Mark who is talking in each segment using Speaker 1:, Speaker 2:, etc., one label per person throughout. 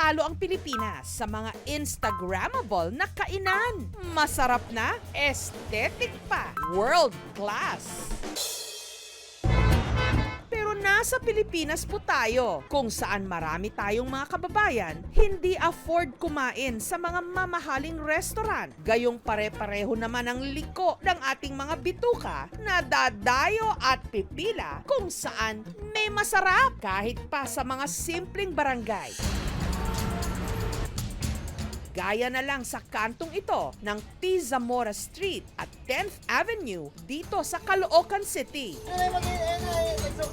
Speaker 1: talo ang Pilipinas sa mga Instagrammable na kainan. Masarap na, aesthetic pa, world class. Pero nasa Pilipinas po tayo, kung saan marami tayong mga kababayan, hindi afford kumain sa mga mamahaling restaurant. Gayong pare-pareho naman ang liko ng ating mga bituka na dadayo at pipila kung saan may masarap kahit pa sa mga simpleng barangay. Gaya na lang sa kantong ito ng T. Zamora Street at 10th Avenue dito sa Caloocan City.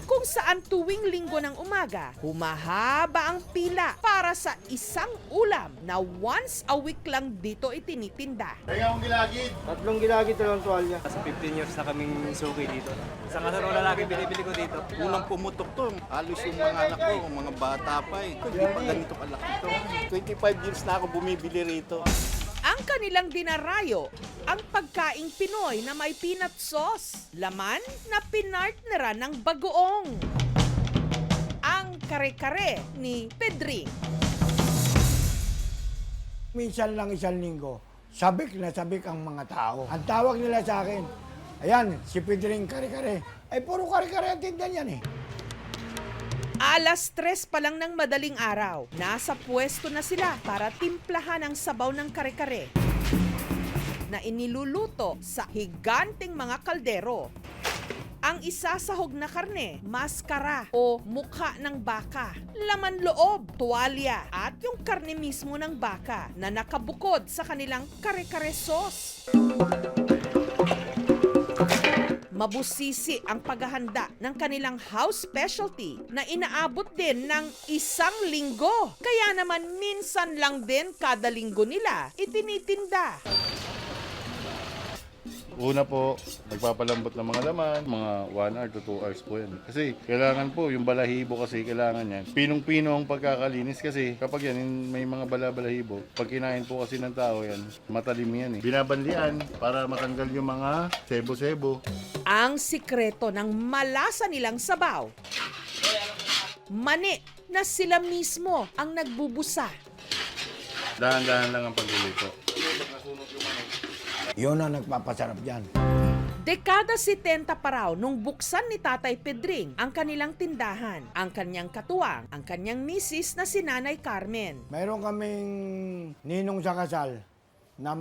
Speaker 1: Kung saan tuwing linggo ng umaga, humahaba ang pila para sa isang ulam na once a week lang dito itinitinda.
Speaker 2: Tatlong gilagid, dalawang tuwalya.
Speaker 3: Sa 15 years na kaming suki dito. Isang kasarong lalaki binibili ko dito.
Speaker 4: Unang pumutok to, halos yung mga anak ko, mga bata pa eh. Hindi pa ganito kalaki to. 25 years na ako bumibili rito.
Speaker 1: Ang kanilang dinarayo, ang pagkaing Pinoy na may peanut sauce, laman na pinartneran ng bagoong. Ang kare-kare ni Pedring.
Speaker 2: Minsan lang isang linggo, sabik na sabik ang mga tao. Ang tawag nila sa akin, ayan, si Pedring kare-kare. Ay, puro kare-kare ang tindan yan eh.
Speaker 1: Alas 3 pa lang ng madaling araw, nasa pwesto na sila para timplahan ang sabaw ng kare-kare na iniluluto sa higanting mga kaldero. Ang isasahog na karne, maskara o mukha ng baka, laman loob, tuwalya at yung karne mismo ng baka na nakabukod sa kanilang kare-kare sauce. Mabusisi ang paghahanda ng kanilang house specialty na inaabot din ng isang linggo. Kaya naman minsan lang din kada linggo nila itinitinda.
Speaker 5: Una po, nagpapalambot ng mga laman, mga 1 hour to 2 hours po yan. Kasi kailangan po, yung balahibo kasi kailangan yan. Pinong-pino ang pagkakalinis kasi kapag yan, may mga balahibo, pag kinain po kasi ng tao yan, matalim yan eh. Binabanlian para matanggal yung mga sebo-sebo.
Speaker 1: Ang sikreto ng malasa nilang sabaw, mani na sila mismo ang nagbubusa.
Speaker 5: Dahan-dahan lang ang pagluluto.
Speaker 2: Yun ang nagpapasarap dyan.
Speaker 1: Dekada 70 pa raw nung buksan ni Tatay Pedring ang kanilang tindahan, ang kanyang katuwang, ang kanyang misis na si Nanay Carmen.
Speaker 2: Mayroon kaming ninong sa kasal na